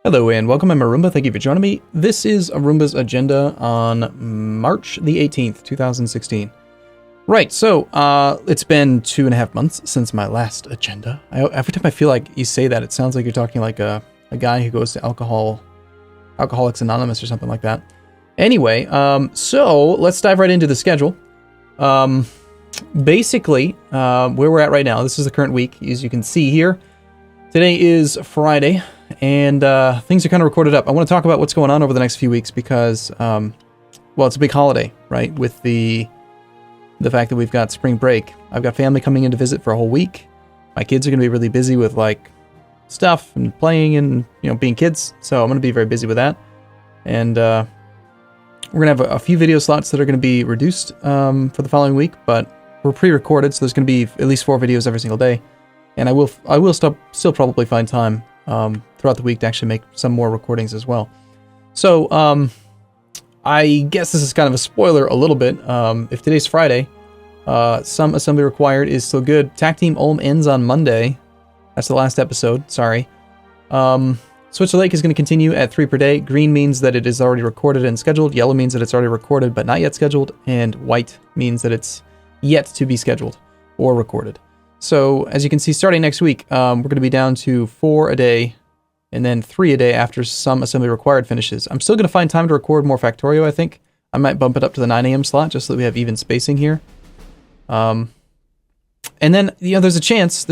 Hello and welcome, I'm Arumba, thank you for joining me. This is Arumba's agenda on March the 18th, 2016. Right, so it's been 2.5 months since my last agenda. Every time I feel like you say that, it sounds like you're talking like a guy who goes to Alcoholics Anonymous or something like that. Anyway, so let's dive right into the schedule. Basically, where we're at right now, this is the current week, as you can see here. Today is Friday, and things are kind of recorded up. I want to talk about what's going on over the next few weeks because, well, it's a big holiday, right? With the fact that we've got spring break. I've got family coming in to visit for a whole week. My kids are going to be really busy with, like, stuff and playing and, being kids. So I'm going to be very busy with that. And we're going to have a few video slots that are going to be reduced for the following week, but we're pre-recorded, so there's going to be at least 4 videos every single day. And I will still probably find time throughout the week to actually make some more recordings as well. So I guess this is kind of a spoiler a little bit. If today's Friday, some assembly required is still good. Tac Team Ulm ends on Monday. That's the last episode. Sorry. Switch the Lake is going to continue at 3 per day. Green means that it is already recorded and scheduled. Yellow means that it's already recorded but not yet scheduled. And white means that it's yet to be scheduled or recorded. So, as you can see, starting next week, we're going to be down to 4 a day, and then 3 a day after some assembly required finishes. I'm still going to find time to record more Factorio, I think. I might bump it up to the 9 a.m. slot, just so that we have even spacing here. And then, there's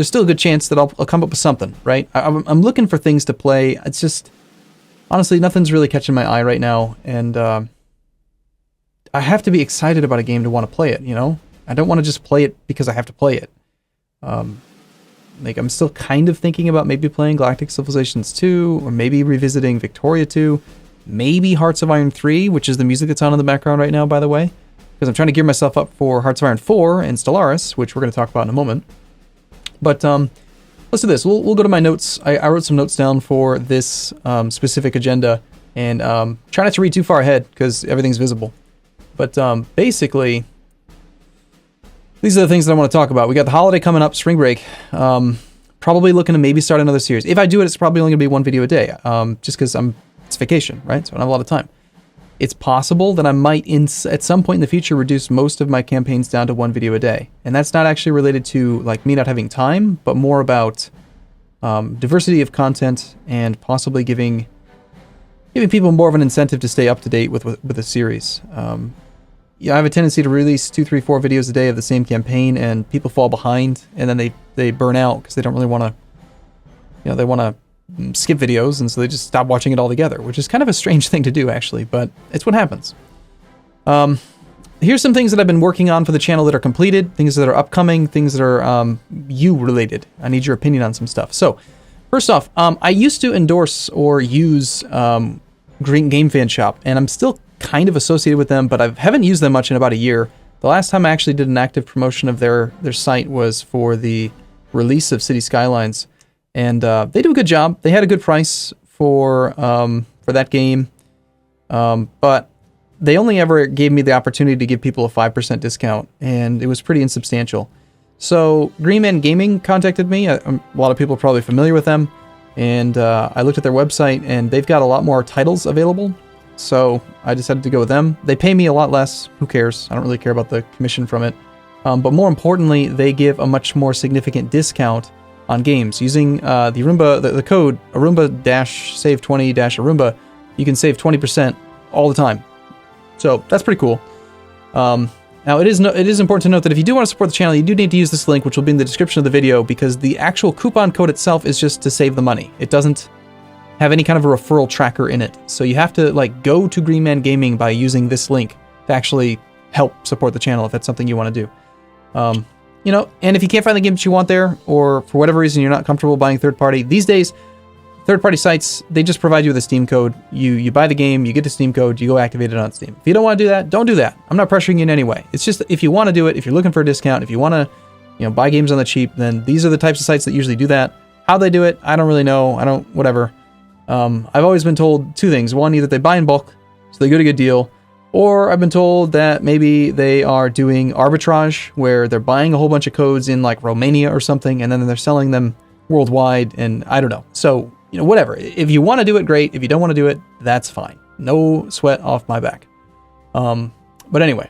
still a good chance that I'll come up with something, right? I'm looking for things to play. It's just, honestly, nothing's really catching my eye right now, and I have to be excited about a game to want to play it, I don't want to just play it because I have to play it. I'm still kind of thinking about maybe playing Galactic Civilizations 2, or maybe revisiting Victoria 2, maybe Hearts of Iron 3, which is the music that's on in the background right now, by the way, because I'm trying to gear myself up for Hearts of Iron 4 and Stellaris, which we're going to talk about in a moment. But let's do this. We'll go to my notes. I wrote some notes down for this specific agenda, and try not to read too far ahead because everything's visible. But basically, these are the things that I want to talk about. We got the holiday coming up, spring break. Probably looking to maybe start another series. If I do it, it's probably only going to be 1 video a day, just because it's vacation, right? So I don't have a lot of time. It's possible that I might, at some point in the future, reduce most of my campaigns down to 1 video a day. And that's not actually related to like me not having time, but more about diversity of content and possibly giving people more of an incentive to stay up to date with the series. I have a tendency to release 2, 3, 4 videos a day of the same campaign, and people fall behind, and then they burn out because they don't really want to, they want to skip videos, and so they just stop watching it altogether, which is kind of a strange thing to do, actually, but it's what happens. Here's some things that I've been working on for the channel that are completed, things that are upcoming, things that are you-related. I need your opinion on some stuff. So, first off, I used to endorse or use Green Game Fan Shop, and I'm still kind of associated with them, but I haven't used them much in about a year. The last time I actually did an active promotion of their site was for the release of City Skylines, and they do a good job. They had a good price for that game, but they only ever gave me the opportunity to give people a 5% discount, and it was pretty insubstantial. So Green Man Gaming contacted me. A lot of people are probably familiar with them, and I looked at their website, and they've got a lot more titles available. So I decided to go with them. They pay me a lot less. Who cares? I don't really care about the commission from it. But more importantly, they give a much more significant discount on games. Using the Arumba, the code Arumba-save20-Arumba, you can save 20% all the time. So that's pretty cool. Now it is important to note that if you do want to support the channel, you do need to use this link, which will be in the description of the video, because the actual coupon code itself is just to save the money. It doesn't have any kind of a referral tracker in it. So you have to go to Green Man Gaming by using this link to actually help support the channel if that's something you want to do. And if you can't find the game that you want there, or for whatever reason you're not comfortable buying third-party, these days, third-party sites, they just provide you with a Steam code. You buy the game, you get the Steam code, you go activate it on Steam. If you don't want to do that, don't do that. I'm not pressuring you in any way. It's just if you want to do it, if you're looking for a discount, if you want to buy games on the cheap, then these are the types of sites that usually do that. How they do it, I don't really know. Whatever. I've always been told 2 things. One, either they buy in bulk, so they get a good deal, or I've been told that maybe they are doing arbitrage, where they're buying a whole bunch of codes in like Romania or something, and then they're selling them worldwide, and I don't know. So whatever. If you want to do it, great. If you don't want to do it, that's fine. No sweat off my back. But anyway,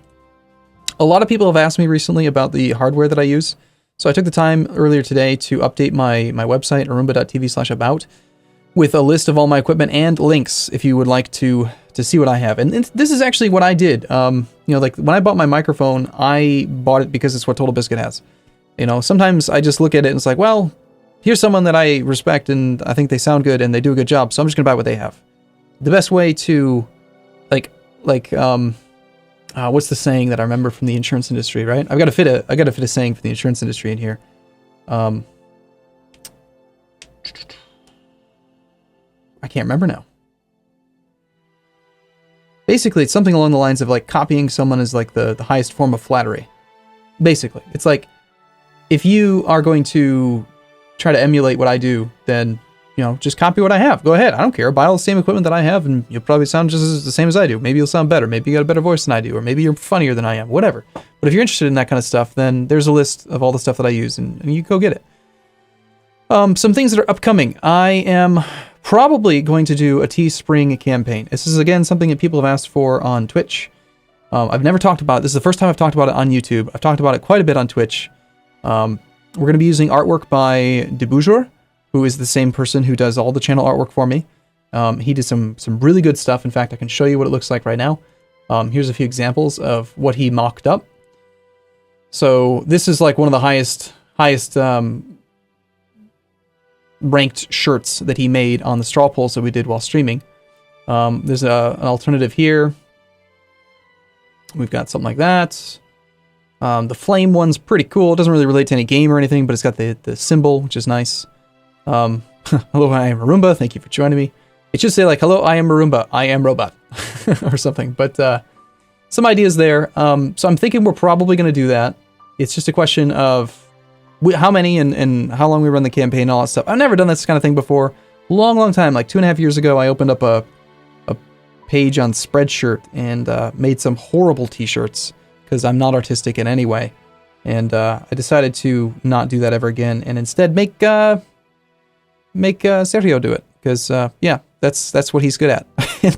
a lot of people have asked me recently about the hardware that I use. So I took the time earlier today to update my website, arumba.tv/about, with a list of all my equipment and links if you would like to see what I have. And this is actually what I did. Like when I bought my microphone, I bought it because it's what Total Biscuit has. Sometimes I just look at it and it's like, well, here's someone that I respect and I think they sound good and they do a good job, so I'm just gonna buy what they have. The best way to, what's the saying that I remember from the insurance industry, right? I got to fit a saying for the insurance industry in here. I can't remember now. Basically, it's something along the lines of like copying someone is like the highest form of flattery. Basically, it's like if you are going to try to emulate what I do, then just copy what I have. Go ahead. I don't care. Buy all the same equipment that I have and you'll probably sound just the same as I do. Maybe you'll sound better. Maybe you got a better voice than I do, or maybe you're funnier than I am, whatever. But if you're interested in that kind of stuff, then there's a list of all the stuff that I use and you go get it. Some things that are upcoming. I am probably going to do a Teespring campaign. This is again something that people have asked for on Twitch. I've never talked about it. This is the first time I've talked about it on YouTube. I've talked about it quite a bit on Twitch. We're going to be using artwork by Deboujour, who is the same person who does all the channel artwork for me. He did some really good stuff. In fact, I can show you what it looks like right now. Here's a few examples of what he mocked up. So this is like one of the highest ranked shirts that he made on the straw polls that we did while streaming. There's an alternative here. We've got something like that. The flame one's pretty cool. It doesn't really relate to any game or anything, but it's got the symbol, which is nice. Hello, I am Arumba. Thank you for joining me. It should say like, hello, I am Arumba. I am robot or something, but some ideas there. So I'm thinking we're probably going to do that. It's just a question of how many and how long we run the campaign and all that stuff. I've never done this kind of thing before. Long time, like 2.5 years ago, I opened up a page on Spreadshirt and made some horrible t-shirts because I'm not artistic in any way. And I decided to not do that ever again and instead make Sergio do it because that's what he's good at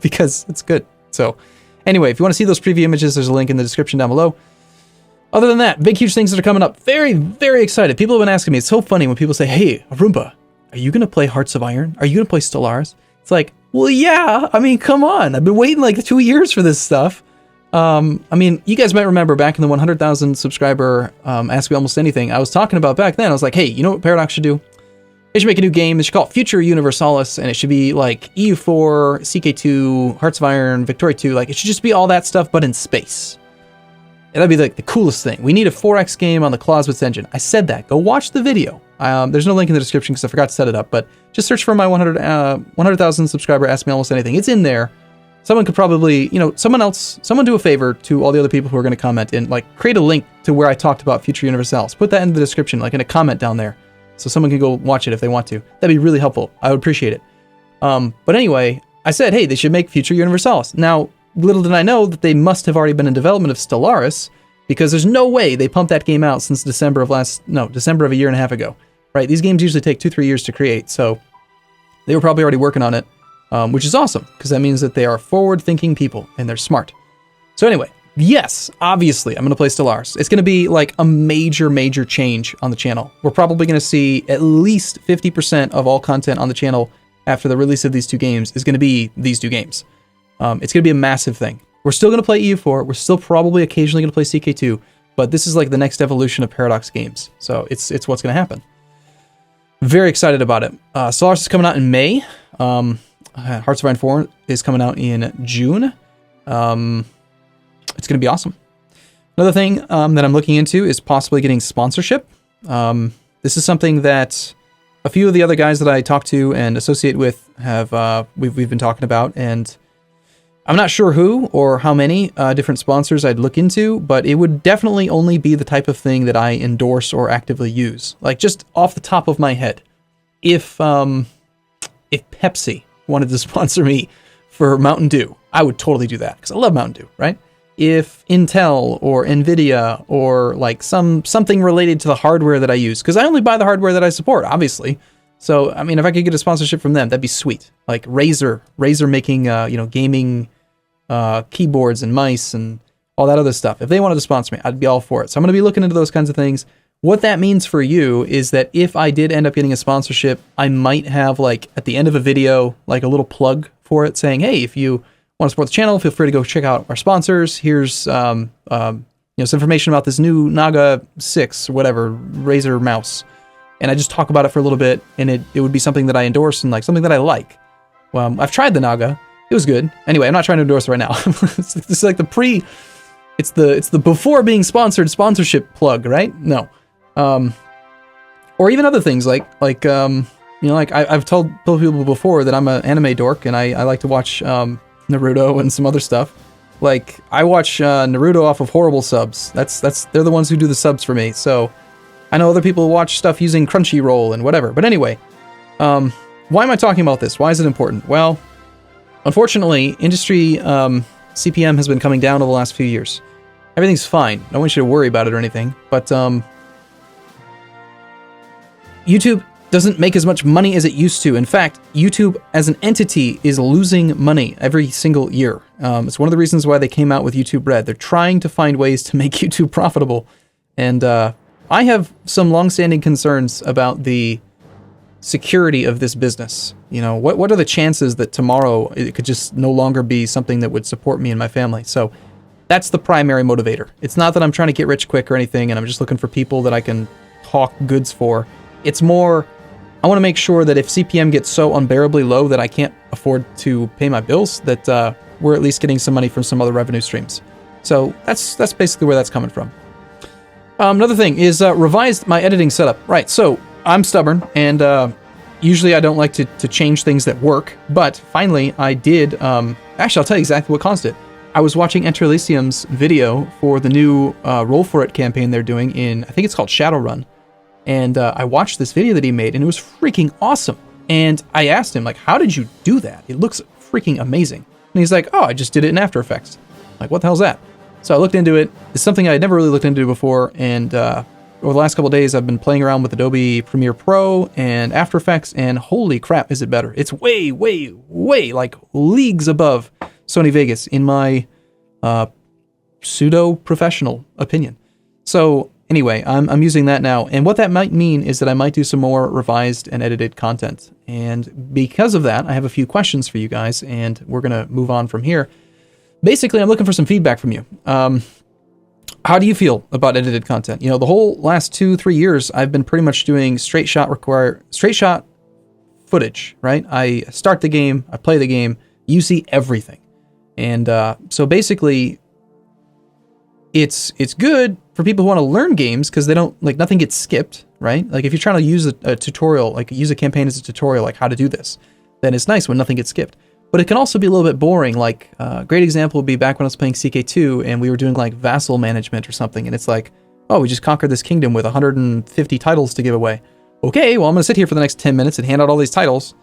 because it's good. So anyway, if you want to see those preview images, there's a link in the description down below. Other than that, big huge things that are coming up. Very, very excited. People have been asking me. It's so funny when people say, "Hey, Arumba, are you gonna play Hearts of Iron? Are you gonna play Stellaris?" It's like, well, yeah. I mean, come on. I've been waiting like 2 years for this stuff. I mean, you guys might remember back in the 100,000 subscriber Ask Me Almost Anything. I was talking about back then. I was like, hey, you know what Paradox should do? They should make a new game. They should call it Future Universalis, and it should be like EU4, CK2, Hearts of Iron, Victoria 2. Like, it should just be all that stuff, but in space. And that'd be like the coolest thing. We need a 4X game on the Clausewitz engine. I said that. Go watch the video. There's no link in the description because I forgot to set it up, but just search for my 100,000 subscriber Ask Me Almost Anything. It's in there. Someone could probably, someone do a favor to all the other people who are going to comment and like create a link to where I talked about Future Universalis. Put that in the description, like in a comment down there, so someone can go watch it if they want to. That'd be really helpful. I would appreciate it. But anyway, I said, hey, they should make Future Universalis. Now, little did I know that they must have already been in development of Stellaris, because there's no way they pumped that game out since December of a year and a half ago, right? These games usually take 2-3 years to create, so they were probably already working on it, which is awesome, because that means that they are forward-thinking people, and they're smart. So anyway, yes, obviously, I'm going to play Stellaris. It's going to be like a major change on the channel. We're probably going to see at least 50% of all content on the channel after the release of these two games is going to be these two games. It's going to be a massive thing. We're still going to play EU4. We're still probably occasionally going to play CK2, but this is like the next evolution of Paradox games. So it's what's going to happen. Very excited about it. Stellaris is coming out in May. Hearts of Iron 4 is coming out in June. It's going to be awesome. Another thing that I'm looking into is possibly getting sponsorship. This is something that a few of the other guys that I talk to and associate with have we've been talking about, and I'm not sure who or how many different sponsors I'd look into, but it would definitely only be the type of thing that I endorse or actively use. Like, just off the top of my head, if Pepsi wanted to sponsor me for Mountain Dew, I would totally do that, because I love Mountain Dew, right? If Intel or Nvidia or like something related to the hardware that I use, because I only buy the hardware that I support, obviously. So, I mean, if I could get a sponsorship from them, that'd be sweet. Like Razer making, gaming keyboards and mice and all that other stuff. If they wanted to sponsor me, I'd be all for it. So I'm going to be looking into those kinds of things. What that means for you is that if I did end up getting a sponsorship, I might have, like, at the end of a video, like a little plug for it saying, hey, if you want to support the channel, feel free to go check out our sponsors. Here's some information about this new Naga 6 or whatever Razer mouse. And I just talk about it for a little bit, and it would be something that I endorse and like something that I like. Well, I've tried the Naga. It was good. Anyway, I'm not trying to endorse it right now. It's like it's the before being sponsored sponsorship plug, right? No. Or even other things like I've told people before that I'm an anime dork and I like to watch Naruto and some other stuff. Like I watch Naruto off of horrible subs. They're the ones who do the subs for me. So I know other people watch stuff using Crunchyroll and whatever. But anyway, why am I talking about this? Why is it important? Well, unfortunately, industry CPM has been coming down over the last few years. Everything's fine. I don't want you to worry about it or anything. But YouTube doesn't make as much money as it used to. In fact, YouTube as an entity is losing money every single year. It's one of the reasons why they came out with YouTube Red. They're trying to find ways to make YouTube profitable. And I have some long-standing concerns about the security of this business. You know, what are the chances that tomorrow it could just no longer be something that would support me and my family? So that's the primary motivator. It's not that I'm trying to get rich quick or anything, and I'm just looking for people that I can hawk goods for. It's more, I want to make sure that if CPM gets so unbearably low that I can't afford to pay my bills, that we're at least getting some money from some other revenue streams. So that's basically where that's coming from. Another thing is revised my editing setup. Right, so I'm stubborn, and usually I don't like to change things that work, but finally I did. Actually, I'll tell you exactly what caused it. I was watching Enter Elysium's video for the new Roll For It campaign they're doing in, I think it's called Shadowrun. And I watched this video that he made, and it was freaking awesome. And I asked him, like, how did you do that? It looks freaking amazing. And he's like, oh, I just did it in After Effects. I'm like, what the hell's that? So I looked into it. It's something I had never really looked into before, and over the last couple of days, I've been playing around with Adobe Premiere Pro and After Effects, and holy crap, is it better. It's way, way, way, like, leagues above Sony Vegas, in my pseudo-professional opinion. So anyway, I'm using that now, and what that might mean is that I might do some more revised and edited content. And because of that, I have a few questions for you guys, and we're going to move on from here. Basically, I'm looking for some feedback from you. How do you feel about edited content? You know, the whole last 2-3 years, I've been pretty much doing straight shot footage, right? I start the game, I play the game, you see everything. And so basically, it's good for people who want to learn games because they don't, like, nothing gets skipped, right? Like if you're trying to use a tutorial, like use a campaign as a tutorial, like how to do this, then it's nice when nothing gets skipped. But it can also be a little bit boring. Like a great example would be back when I was playing CK2 and we were doing like vassal management or something. And it's like, oh, we just conquered this kingdom with 150 titles to give away. Okay, well, I'm going to sit here for the next 10 minutes and hand out all these titles.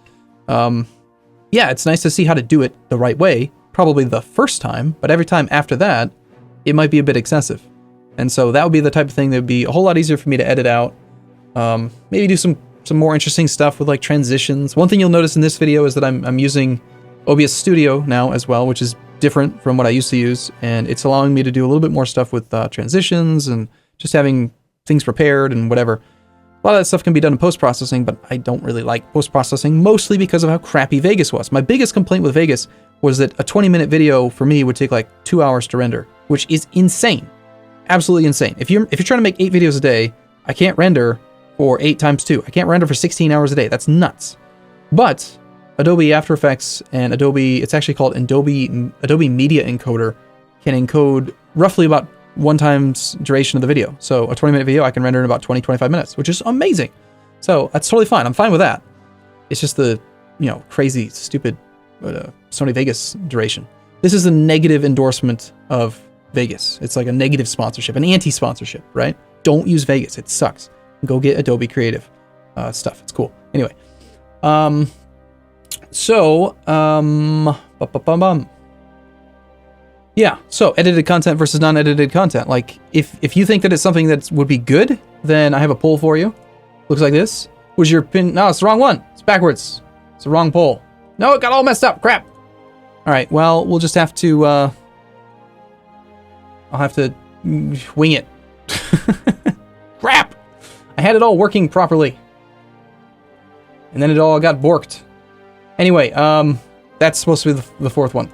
Yeah, it's nice to see how to do it the right way, probably the first time, but every time after that, it might be a bit excessive. And so that would be the type of thing that would be a whole lot easier for me to edit out. Maybe do some more interesting stuff with like transitions. One thing you'll notice in this video is that I'm using OBS Studio now as well, which is different from what I used to use. And it's allowing me to do a little bit more stuff with transitions and just having things prepared and whatever. A lot of that stuff can be done in post-processing, but I don't really like post-processing, mostly because of how crappy Vegas was. My biggest complaint with Vegas was that a 20-minute video for me would take like 2 hours to render, which is insane. Absolutely insane. If you're trying to make 8 videos a day, I can't render for 8 times 2. I can't render for 16 hours a day. That's nuts. But Adobe After Effects and Adobe, it's actually called Adobe Media Encoder, can encode roughly about 1 time's duration of the video. So a 20-minute video I can render in about 20-25 minutes, which is amazing. So that's totally fine. I'm fine with that. It's just the, crazy, stupid Sony Vegas duration. This is a negative endorsement of Vegas. It's like a negative sponsorship, an anti-sponsorship, right? Don't use Vegas. It sucks. Go get Adobe Creative stuff. It's cool. Anyway. Yeah, so edited content versus non-edited content. Like, if you think that it's something that would be good, then I have a poll for you. Looks like this. Was your pin? No, it's the wrong one. It's backwards. It's the wrong pole. No, it got all messed up. Crap. All right, well, we'll just have to, I'll have to wing it. Crap! I had it all working properly. And then it all got borked. Anyway, that's supposed to be the fourth one.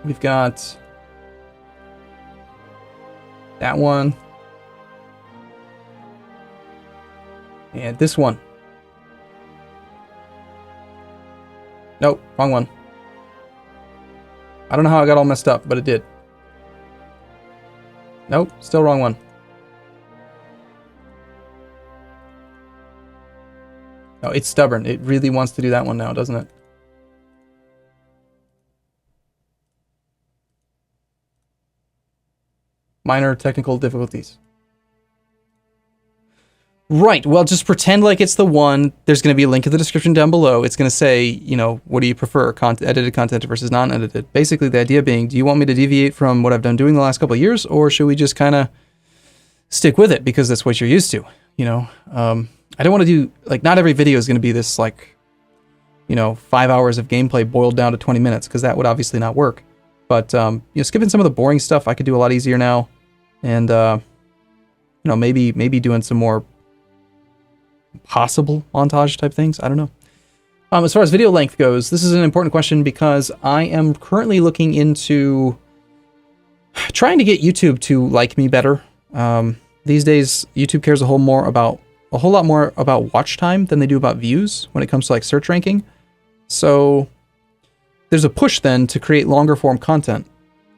We've got that one. And this one. Nope, wrong one. I don't know how I got all messed up, but it did. Nope, still wrong one. No, it's stubborn. It really wants to do that one now, doesn't it? Minor technical difficulties. Right, well, just pretend like it's the one. There's going to be a link in the description down below. It's going to say, you know, what do you prefer, edited content versus non-edited? Basically, the idea being, do you want me to deviate from what I've done doing the last couple of years, or should we just kind of stick with it because that's what you're used to, you know? I don't want to do, like, not every video is going to be this, like, you know, 5 hours of gameplay boiled down to 20 minutes, because that would obviously not work. But, you know, skipping some of the boring stuff I could do a lot easier now, and, you know, maybe doing some more possible montage type things. I don't know. As far as video length goes, this is an important question because I am currently looking into trying to get YouTube to like me better. These days, YouTube cares a whole lot more about watch time than they do about views when it comes to like search ranking. So there's a push then to create longer form content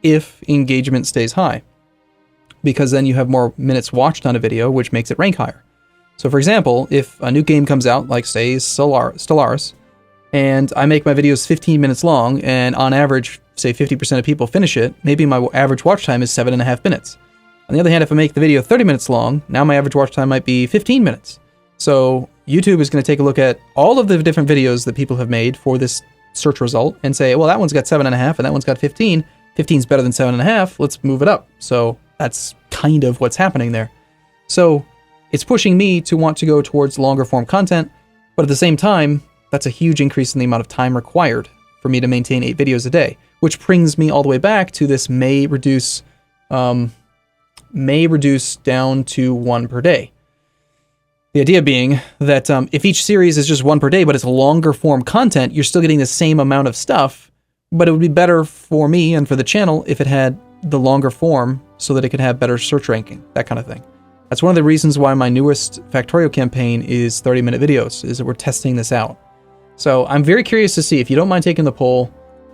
if engagement stays high, because then you have more minutes watched on a video, which makes it rank higher. So for example, if a new game comes out, like say Stellaris, and I make my videos 15 minutes long, and on average, say 50% of people finish it, maybe my average watch time is 7.5 minutes. On the other hand, if I make the video 30 minutes long, now my average watch time might be 15 minutes. So YouTube is going to take a look at all of the different videos that people have made for this search result and say, well, that one's got 7.5 and that one's got 15. 15's better than 7.5. Let's move it up. So that's kind of what's happening there. So it's pushing me to want to go towards longer form content, but at the same time, that's a huge increase in the amount of time required for me to maintain 8 videos a day, which brings me all the way back to this may reduce down to 1 per day. The idea being that if each series is just 1 per day, but it's longer form content, you're still getting the same amount of stuff, but it would be better for me and for the channel if it had the longer form so that it could have better search ranking, that kind of thing. That's one of the reasons why my newest Factorio campaign is 30-minute videos, is that we're testing this out. So I'm very curious to see, if you don't mind taking the poll,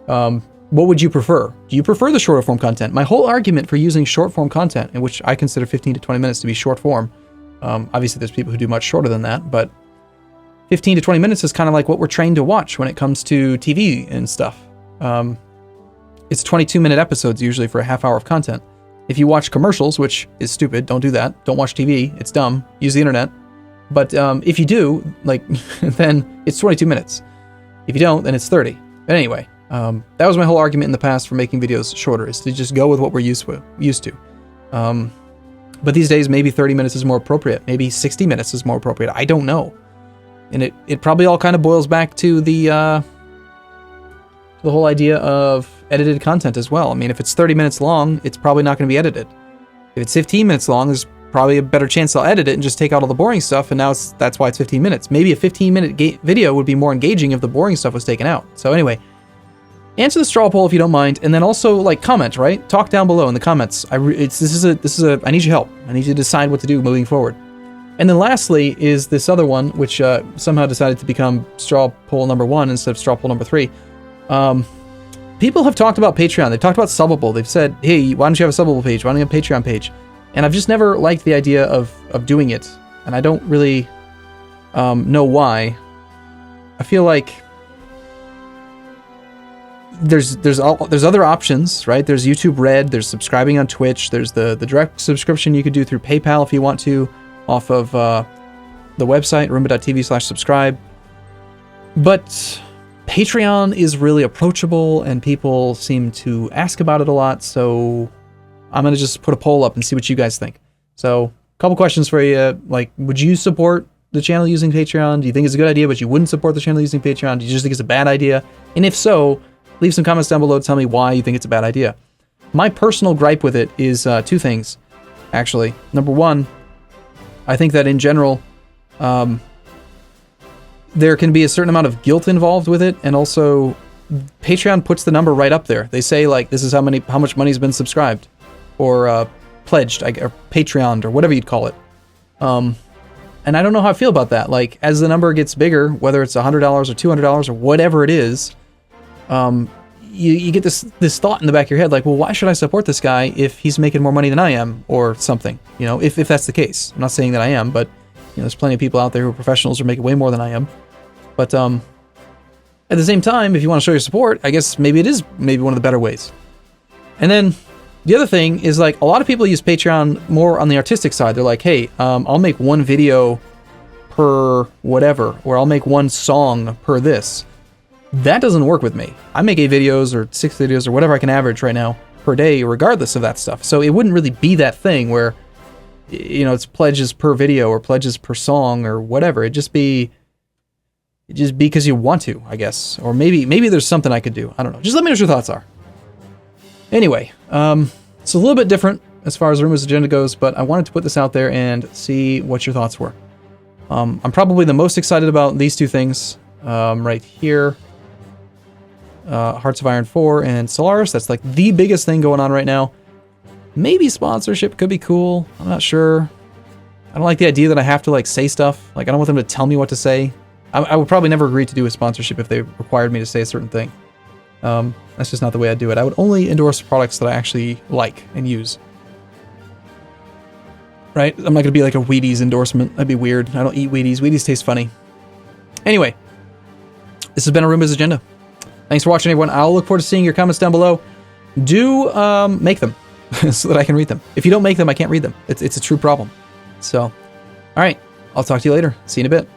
what would you prefer? Do you prefer the shorter form content? My whole argument for using short form content, in which I consider 15 to 20 minutes to be short form, obviously there's people who do much shorter than that, but 15 to 20 minutes is kind of like what we're trained to watch when it comes to TV and stuff. It's 22-minute episodes usually for a half hour of content. If you watch commercials, which is stupid, don't do that. Don't watch TV, it's dumb. Use the internet. But if you do, like, then it's 22 minutes. If you don't, then it's 30. But anyway, that was my whole argument in the past for making videos shorter, is to just go with what we're used to. But these days, maybe 30 minutes is more appropriate. Maybe 60 minutes is more appropriate. I don't know. And it probably all kind of boils back to the whole idea of edited content as well. I mean, if it's 30 minutes long, it's probably not going to be edited. If it's 15 minutes long, there's probably a better chance I'll edit it and just take out all the boring stuff, and now that's why it's 15 minutes. Maybe a 15-minute video would be more engaging if the boring stuff was taken out. So anyway, answer the straw poll if you don't mind, and then also, like, comment, right? Talk down below in the comments. I need your help. I need you to decide what to do moving forward. And then lastly is this other one, which somehow decided to become straw poll number 1 instead of straw poll number 3. People have talked about Patreon. They've talked about Subbable. They've said, hey, why don't you have a Subbable page? Why don't you have a Patreon page? And I've just never liked the idea of doing it. And I don't really know why. I feel like there's other options, right? There's YouTube Red, there's subscribing on Twitch, there's the direct subscription you could do through PayPal if you want to, off of the website, arumba.tv/subscribe. But Patreon is really approachable, and people seem to ask about it a lot, so I'm going to just put a poll up and see what you guys think. So couple questions for you. Like, would you support the channel using Patreon? Do you think it's a good idea, but you wouldn't support the channel using Patreon? Do you just think it's a bad idea? And if so, leave some comments down below to tell me why you think it's a bad idea. My personal gripe with it is two things, actually. Number one, I think that in general, there can be a certain amount of guilt involved with it, and also Patreon puts the number right up there. They say, like, this is how much money's been subscribed, or pledged, or Patreoned, or whatever you'd call it. And I don't know how I feel about that. Like, as the number gets bigger, whether it's $100 or $200 or whatever it is, you get this thought in the back of your head, like, well, why should I support this guy if he's making more money than I am, or something? You know, if that's the case. I'm not saying that I am, but you know, there's plenty of people out there who are professionals who are making way more than I am. But at the same time, if you want to show your support, I guess maybe it is maybe one of the better ways. And then the other thing is, like, a lot of people use Patreon more on the artistic side. They're like, hey, I'll make one video per whatever, or I'll make one song per this. That doesn't work with me. I make 8 videos or 6 videos or whatever I can average right now per day, regardless of that stuff. So it wouldn't really be that thing where, you know, it's pledges per video or pledges per song or whatever. It'd just be because you want to, I guess. Or maybe there's something I could do. I don't know. Just let me know what your thoughts are. Anyway, it's a little bit different as far as Arumba's agenda goes, but I wanted to put this out there and see what your thoughts were. I'm probably the most excited about these two things right here. Hearts of Iron 4 and Stellaris. That's like the biggest thing going on right now. Maybe sponsorship could be cool. I'm not sure. I don't like the idea that I have to, like, say stuff. Like, I don't want them to tell me what to say. I would probably never agree to do a sponsorship if they required me to say a certain thing. That's just not the way I'd do it. I would only endorse products that I actually like and use. Right? I'm not going to be like a Wheaties endorsement. That'd be weird. I don't eat Wheaties. Wheaties taste funny. Anyway, this has been Arumba's Agenda. Thanks for watching, everyone. I'll look forward to seeing your comments down below. Do make them so that I can read them. If you don't make them, I can't read them. It's a true problem. So, all right. I'll talk to you later. See you in a bit.